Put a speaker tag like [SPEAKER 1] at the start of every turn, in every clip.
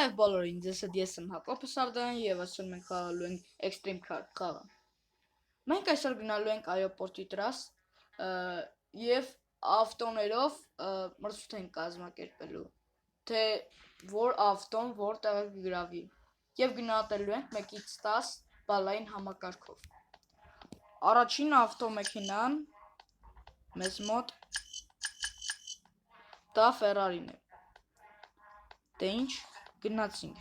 [SPEAKER 1] Այո բոլորին, ձեզ հետ ես եմ Հակոբ Սարդարյան եւ այսօր մենք խաղալու ենք Extreme Car խաղը։ Մենք այսօր գնալու ենք այոպորտի տրաս եւ ավտոներով մրցույթ ենք կազմակերպելու, թե որ ավտոն որտեղ կգրավի եւ գնահատելու ենք 1-ից 10 բալային համակարգով։ Առաջին ավտոմեքենան մեզ մոտ դա Ferrari-ն է։ Դե ինչ գնացինք։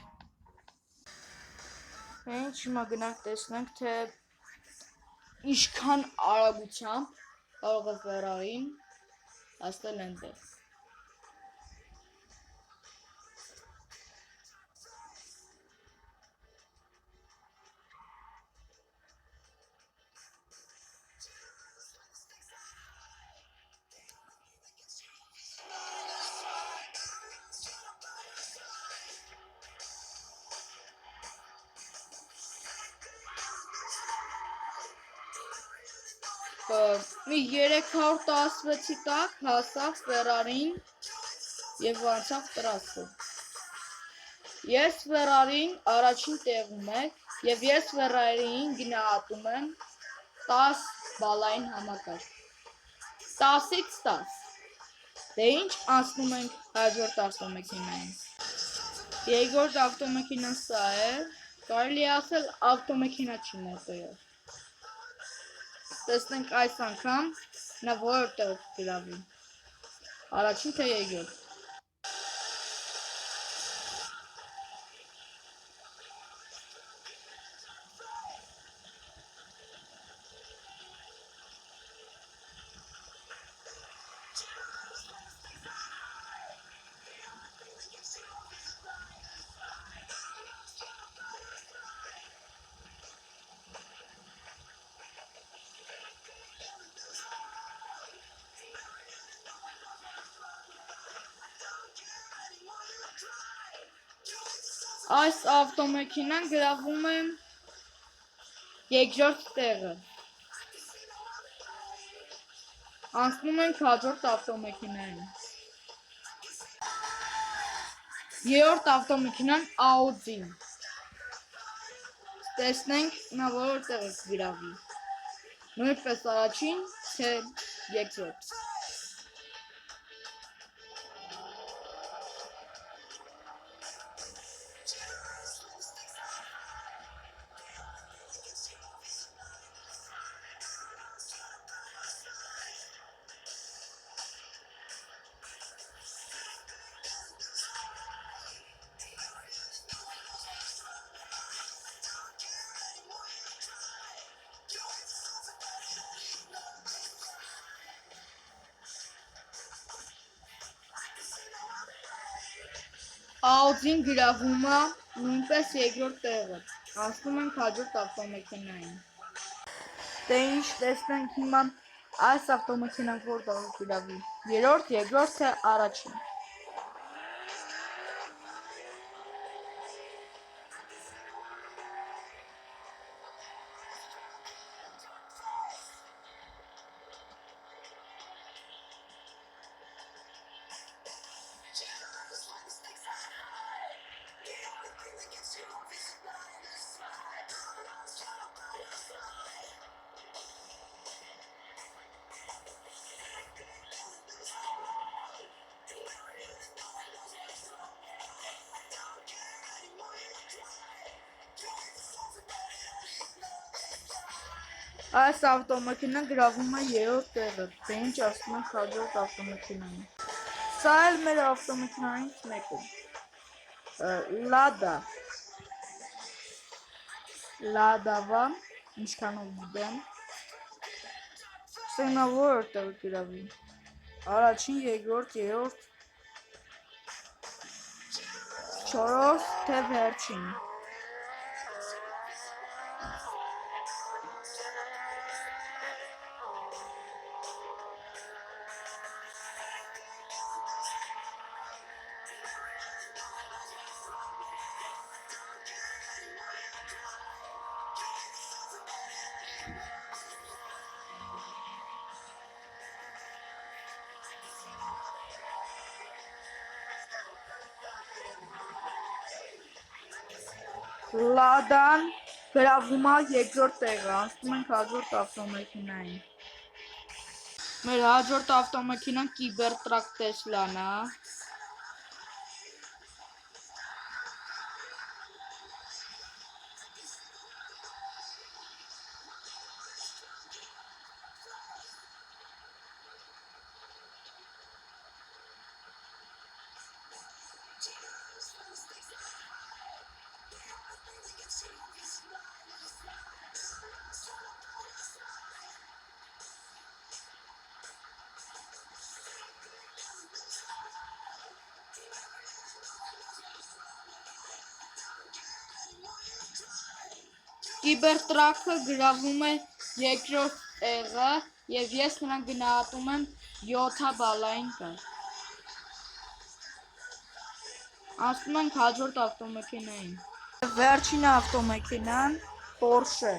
[SPEAKER 1] Ինչ հիմա գնանք տեսնենք, թե ինչքան արագությամբ կարող է Ferrari-ն հասնել այնտեղ։ Մի 316-ի տակ հասավ Ferrari-ն եւ անցավ տրասը։ Ես Ferrari-ն առաջին տեղում է եւ ես Ferrari-ին գնահատում եմ 10 բալային համակարգ։ 10-ից 10։ Դե ինչ, անցնում ենք հաջորդ ավտոմեքենային։ Երկրորդ ավտոմեքենան սա է, կարելի է ասել ավտոմեքենա չի մոտեյով։ Տեսնենք այս անգամ նա որտեղ կգրավի։ Առաջին թե երկրորդ։ Այս ավտոմեքենան գրավում է երկրորդ տեղը։ Անցնում ենք հաջորդ ավտոմեքենային։ Երրորդ ավտոմեքենան Audi-ն։ Տեսնենք նա որտեղ է գրավի։ Նույնպես առաջին, թե երկրորդ։ Audi-ն գրավում է նույնպես երկրորդ տեղը։ Անցնում ենք հաջորդ ավտոմեքենային։ Դե ինչ տեսնենք հիմա այս ավտոմեքենան որտեղ գրավի։ Երրորդ, երկրորդ թե առաջին։ Այս ավտոմեքենան գրավում է երրորդ տեղը, դե ինչ ասում ենք հաջորդ ավտոմեքենային։ Սա էլ մեր ավտոմեքենայից մեկը։ Լադավա, ինչքանով գիտեմ։ Սա նա որտեղ գրավի։ Առաջին, երկրորդ, երրորդ, չորրորդ թե վերջին։ Լադան գրավում է երկրորդ տեղը, անցնում ենք հաջորդ ավտոմեքենային։ Մեր հաջորդ ավտոմեքենան Cybertruck Tesla-ն է։ Cybertruck-ը գրավում է երկրորդ տեղը եւ ես նրան գնահատում եմ 7 բալային կարգ։ Անցնում ենք հաջորդ ավտոմեքենային։ Վերջին ավտոմեքենան Porsche։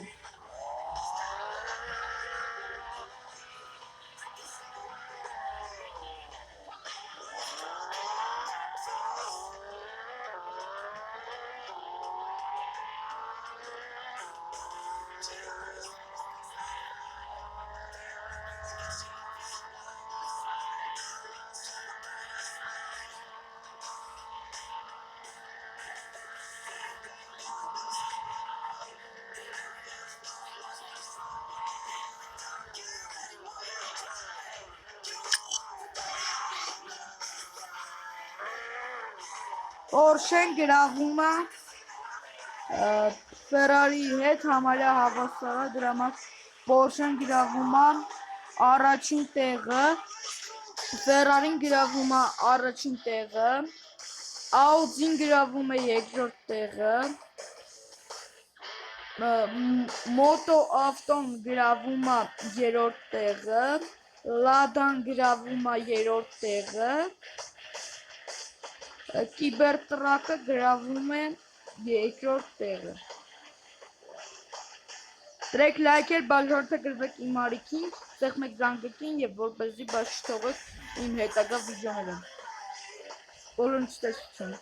[SPEAKER 1] Porsche-ն գրավում է Ferrari-ի հետ համարյա հավասար է, դրա համար Porsche-ն գրավում է առաջին տեղը, Ferrari-ն գրավում է առաջին տեղը, Audi-ն գրավում է երկրորդ տեղը, Moto Avton գրավում է երրորդ տեղը, Lada-ն գրավում է երրորդ տեղը, Cybertruck-ը գրավում է երկրորդ տեղը։ Դրեք լայքեր, բաժանորդագրվեք իմ արիքին, սեղմեք զանգակին եւ որպեսզի բաց չթողեք իմ հետագա վիդեոները։ Բոլորին ցտեսություն։